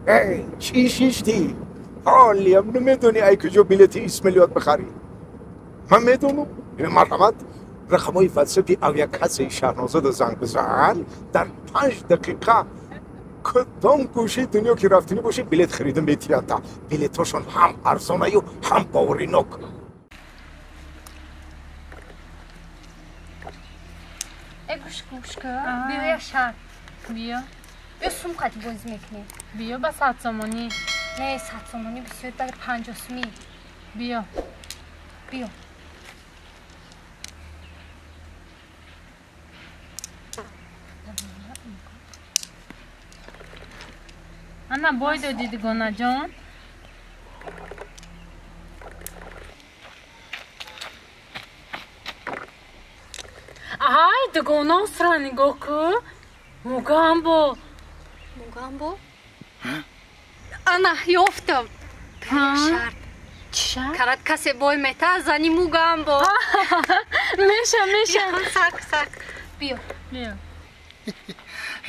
ای چی شیشتی؟ حالیم نمیدونی ای کجا بلیت 20 میلیارد بخری؟ من میدونم این مرحمت رقمای واتساپی او یک کسی شهرنازه زنگ بزن در 5 دقیقه کدام گوشه دنیا که رفتنی باشه بلیت خریدم به تئاتر بلیتاشون هم ارزانه و هم باورینک Eguşka, bia yaşar. Bia. Bia sumqati boz mekne. Bia ba satsamoni. Ne satsamoni bisiyot bag 50 mil. Bia. Bia. Ana boy dedi gona John. Ay, degona srani goku. Mugambo. Mugambo? Ana yoftam. Şart. Şart? Karat kase boy meta zani Mugambo. Meşa. Sak. Bio.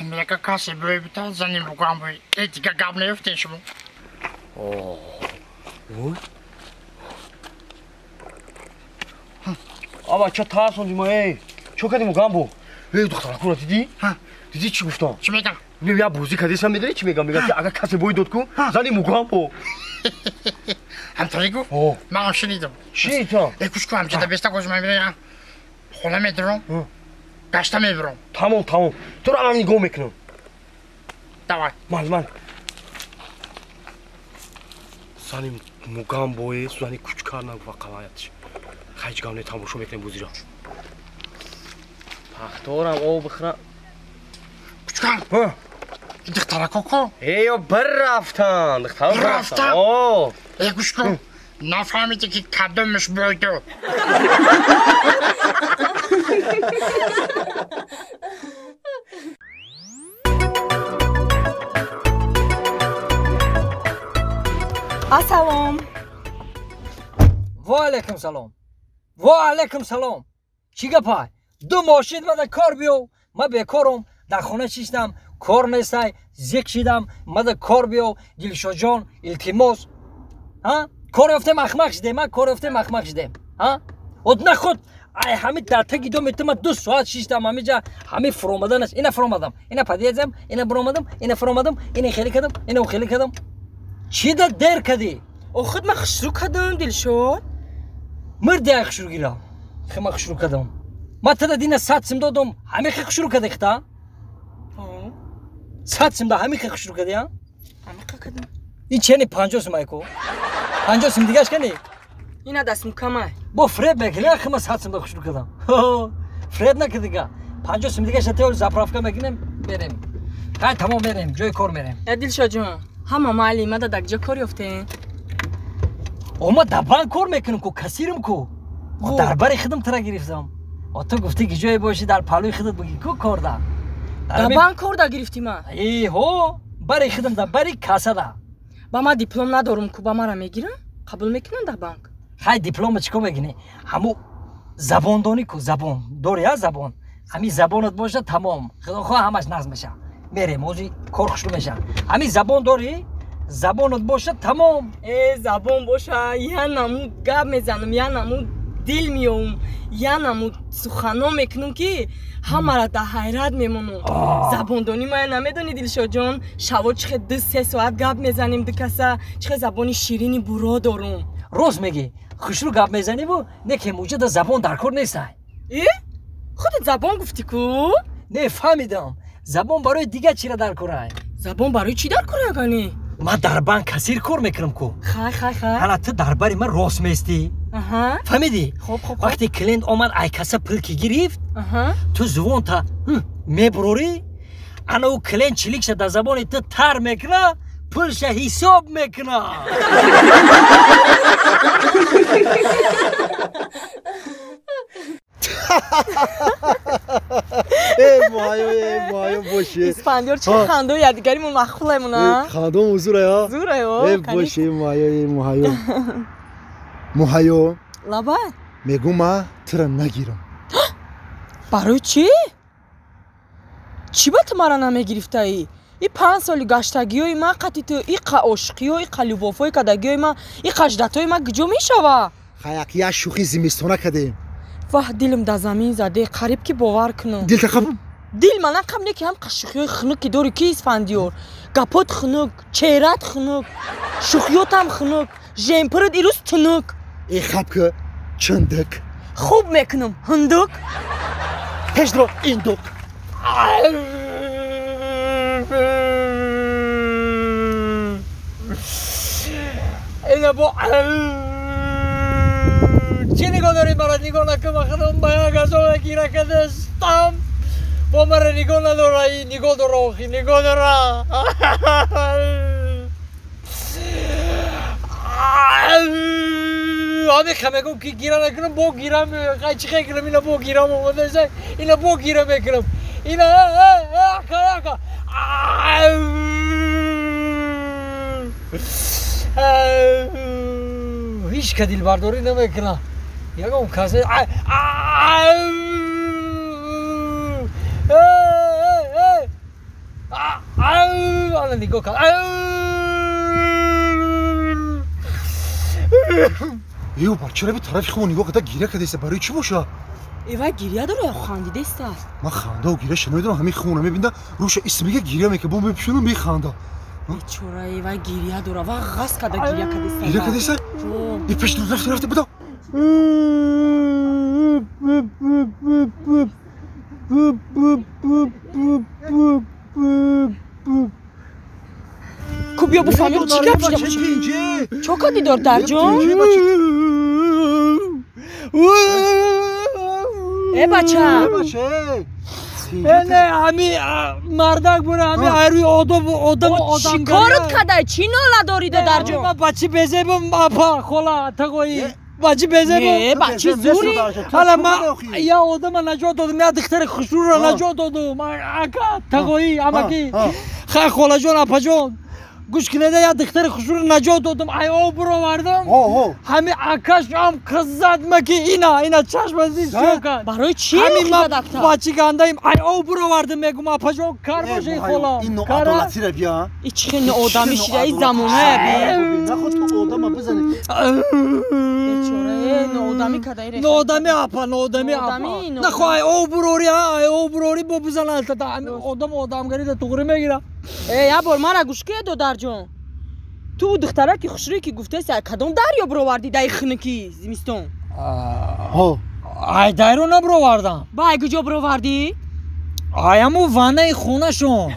Mega kase boy meta zani Mugambo. Etika gamle yoftin şumu. آبا چه ترس اونجا ای چه کردی مگامبو ای دخترک رو دیدی دیدی چی گفتم چی میگم میگم یا بوزی کردی سم میدونی چی میگم که اگه کسی بوی داد کو زنی مگامبو همطوری گفت من شنیدم چی تو اکوش کو همچه دبستا گوش من میرم خونه میدرم گشته میبرم تمام تو رو الان نگاه میکنم دوای من زنی مگامبوی زنی کوچکار نگو قلایتش خیجگانه تماشا میکنیم بوزی را پختارم او بخرم کوچکار دخترک کو ایو بر رفتن ای گوش کن نفهمیدی که کدومش بوده السلام و علیکم سلام چی گپای دو ماشین ما در کار بیو ما بیکارم در خونه شیشتم کار نیستای زیک شیدم ما در کار بیو دلشاد جان التماس کار یافته مخمخ شدیم ما کار یافته مخمخ شدیم اد نخود ای همین در تگی دو میتونم 2 ساعت شیشتم همینجا همین فرامدن است اینا فرامدم اینا پدیدم اینا برامدم اینا فرامدم اینا خیلی کردم اینا خیلی کردم چی در دیر کردی خود ما خشرو کردم دلشاد مرد یک خشرو گیرم خیلی خشرو کردم ما تا دینا 100 سم دادم همه خشرو کرده خطا 100 سم دا همه خشرو کرده همه کردم این چه نی 50 سم ایکو 50 سم دیگه اش کنی اینا دستم کمه با فرید بگیره خیلی 100 سم دا خشرو کردم فرید نکردی که 50 سم دیگه شته ول زپرافکا میگیم بریم خیلی تمام بریم جای کار میریم دلشاد جان همه معلم دا دکجا کار یافته ما دبان کار میکنم کو کثیرم کو در بر خودم ترا گرفتم تو گفتی که جای باشی در پلوی خودت بگی کو کار دا دبان کار دا گرفتی ما ای هو برای خودم دا برای کاسه دا با ما دیپلم ندارم کو با ما را میگیرن قبول میکنن در بانک های دیپلم چیکو میگنی همو زبان دانی کو زبان داری یا زبان همین زبانت باشه تمام خدا خواه همش نظم میشه میره موضوع کار خوشلو میشه همین زبان داری زبانت باشه تمام زبان باشه یا نمو گپ میزنم یا نمو دل میام یا نمو سخنا میکنم که همه را در حیرت میمونم زبان دانی ما نمیدونی دلشاد جان شوا چخه 2-3 ساعت گپ میزنیم دو کسا چخه زبانی شیرینی برا دارم روز میگی خوشرو گپ میزنی و نه که موجود زبان در کار نیست خودت زبان گفتی کو نه فهمیدم زبان برای دیگه چی را در کاره زبان برای چی در کاره گانی ما در بانک کثیر کار میکنم کو خای حالا تو در باری من راست میستی فهمیدی وقتی کلینت اومد ای کسا پلکی گرفت تو زبان تا میبروری انا او کلینت چلیکش در زبان تو تر میکنه پلش حساب میکنه ای مایو باشه اسپانیول چه خنده یادگاریمون مخفولمونه خنده موزوره یا زوره یا ای باشه مایو لابا میگم ما ترا نگیرم برای چی؟ چی با تو مرا نمیگرفته ای؟ ای 5 سالی گشتگیای ما قطی تو ای عاشقی و ای любовой کدگی ما ای خجدتای ما گجو میشوه خیاکیا شوخی زمستونه کردیم واه دلم در زمین زده قریب که باور کنم دل تقب دل من کم نه که هم قشوخی خنک که داری کی اسفندیور گپات خنک چهرت خنک شوخیات هم خنک جمپرت ایروز تنک ای خب که چندک خوب میکنم هندک پیش درو این دوک اینا با چی نگاه داری مرا نگاه نکن خودم باید گذار گیره کدستم با مرا نگاه نداره نگاه داره آخی نگاه داره همه خمه گم که گیره نکنم با گیرم چی خیلی کنم اینا با گیرم اومده اینا با گیره میکنم اینا اکا هیچ که دل برداری نمیکنه یکم کسی الان نگاه کن یو با چرا به طرف خون نگاه کده گیره کده است برای چی باشه ایوه گیریه داره یا خندیده است من خنده و گیره شنیدم همین خونه میبینده روش اسمی گیره میکنه بوم بپشونم میخنده چرا ایوه گیریه داره و غص کده گیریه کده است گیره کده است ای پیش دور رفته بدا کو بیا بفهمیم چی گپ شده چه کدی دار در جان ای بچه نه همی مردک بوده همی ایروی آدم چی کارت کده چی ناله داری در جان من بچه بزیبم اپا خولا تقوی بچه بزیبم نه بچه زوری حالا من یا آدم نجات دادم یا دختر خشور را نجات دادم اکا تقوی اما کی خیلی خولا جان اپا جان گوش کنیده یا دختر خشور نجات دادم ای آب رو وردم همین اکاش هم کزد مکی اینا چشم ازیز شو کن برای چی همین میخواد من دکتر بچه گنده ایم ای آب رو وردم میگم اپا جان کار باشه خولا این نوع عدالتی رو بیا ای چه نه آدمی شده ای زمانه بی نه خود تو آدم بزنی بیچاره نه آدمی کده ای نه آدمی اپا نه آدمی اپا نه خواه ای آب روری با بزن التا آدمگری ده تغری میگیره ای یه بار من گوش که دو جان تو دختره که خوشروی که گفته است کدام دریا برو وردی دای خنکی زمستون ای دایرو نبرو وردم با ای کجا برو وردی ای همو وانه خونه شون